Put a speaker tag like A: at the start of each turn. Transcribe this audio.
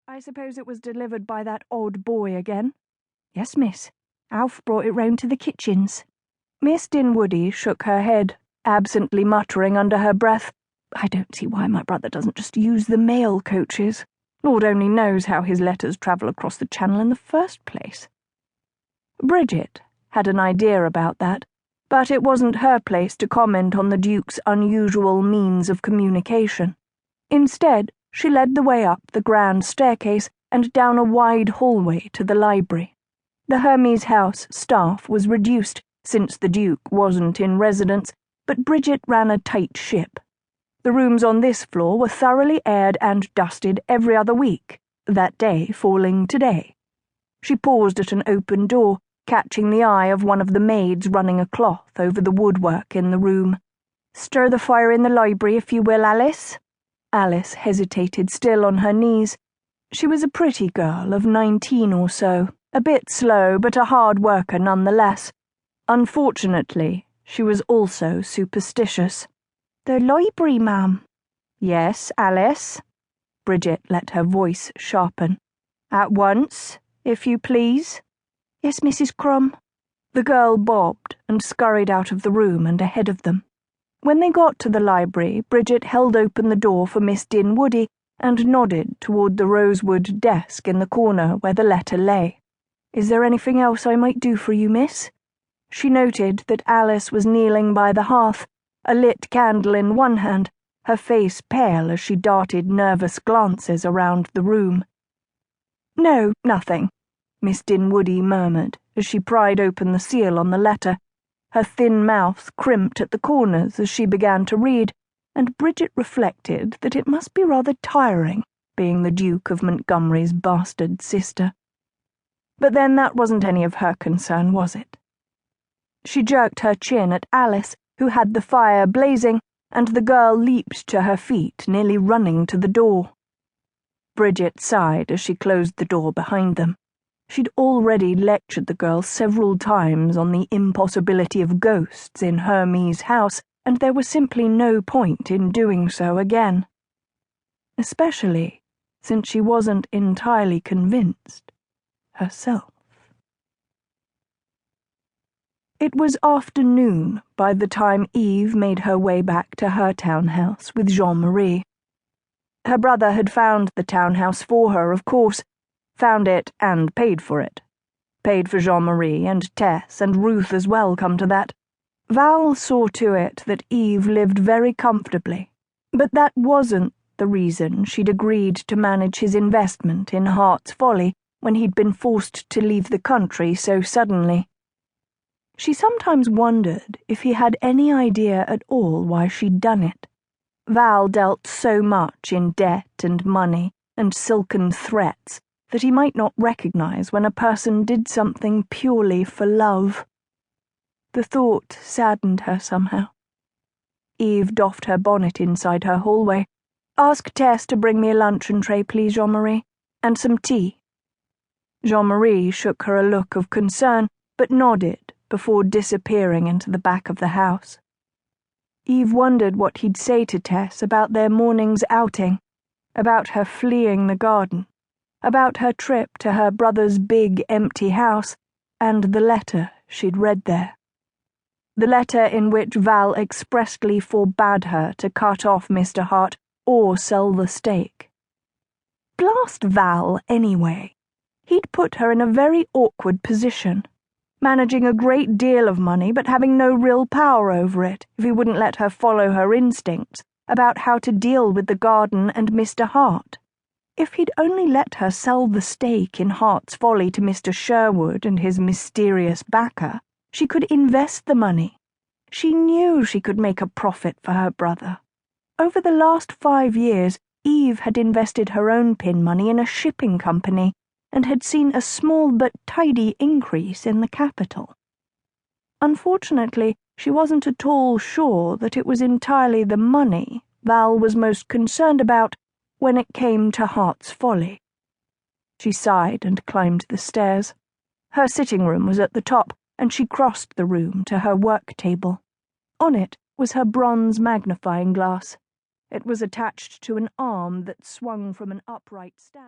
A: I suppose it was delivered by that odd boy again? Yes, miss. Alf brought it round to the kitchens. Miss Dinwoody shook her head, absently muttering under her breath, I don't see why my brother doesn't just use the mail coaches. Lord only knows how his letters travel across the channel in the first place. Bridget had an idea about that, but it wasn't her place to comment on the Duke's unusual means of communication. Instead, she led the way up the grand staircase and down a wide hallway to the library. The Hermes House staff was reduced since the Duke wasn't in residence, but Bridget ran a tight ship. The rooms on this floor were thoroughly aired and dusted every other week, that day falling today. She paused at an open door, catching the eye of one of the maids running a cloth over the woodwork in the room. "Stir the fire in the library, if you will, Alice." Alice hesitated, still on her knees. She was a pretty girl of 19 or so, a bit slow but a hard worker nonetheless. Unfortunately, she was also superstitious. "The library, ma'am." "Yes, Alice." Bridget let her voice sharpen. "At once, if you please." "Yes, Mrs. Crumb." The girl bobbed and scurried out of the room and ahead of them. When they got to the library, Bridget held open the door for Miss Dinwoody and nodded toward the rosewood desk in the corner where the letter lay. "Is there anything else I might do for you, miss?" She noted that Alice was kneeling by the hearth, a lit candle in one hand, her face pale as she darted nervous glances around the room. "No, nothing," Miss Dinwoody murmured as she pried open the seal on the letter. Her thin mouth crimped at the corners as she began to read, and Bridget reflected that it must be rather tiring being the Duke of Montgomery's bastard sister. But then that wasn't any of her concern, was it? She jerked her chin at Alice, who had the fire blazing, and the girl leaped to her feet, nearly running to the door. Bridget sighed as she closed the door behind them. She'd already lectured the girl several times on the impossibility of ghosts in Hermes' house, and there was simply no point in doing so again. Especially since she wasn't entirely convinced herself. It was afternoon by the time Eve made her way back to her townhouse with Jean-Marie. Her brother had found the townhouse for her, of course, found it and paid for it. Paid for Jean-Marie and Tess and Ruth as well, come to that. Val saw to it that Eve lived very comfortably, but that wasn't the reason she'd agreed to manage his investment in Harte's Folly when he'd been forced to leave the country so suddenly. She sometimes wondered if he had any idea at all why she'd done it. Val dealt so much in debt and money and silken threats that he might not recognize when a person did something purely for love. The thought saddened her somehow. Eve doffed her bonnet inside her hallway. "Ask Tess to bring me a luncheon tray, please, Jean-Marie, and some tea." Jean-Marie shook her a look of concern, but nodded before disappearing into the back of the house. Eve wondered what he'd say to Tess about their morning's outing, about her fleeing the garden, about her trip to her brother's big empty house, and the letter she'd read there. The letter in which Val expressly forbade her to cut off Mr. Harte or sell the stake. Blast Val, anyway. He'd put her in a very awkward position, managing a great deal of money but having no real power over it if he wouldn't let her follow her instincts about how to deal with the garden and Mr. Harte. If he'd only let her sell the stake in Harte's Folly to Mr. Sherwood and his mysterious backer, she could invest the money. She knew she could make a profit for her brother. Over the last 5 years, Eve had invested her own pin money in a shipping company and had seen a small but tidy increase in the capital. Unfortunately, she wasn't at all sure that it was entirely the money Val was most concerned about when it came to Harte's Folly. She sighed and climbed the stairs. Her sitting room was at the top, and she crossed the room to her work table. On it was her bronze magnifying glass. It was attached to an arm that swung from an upright stand.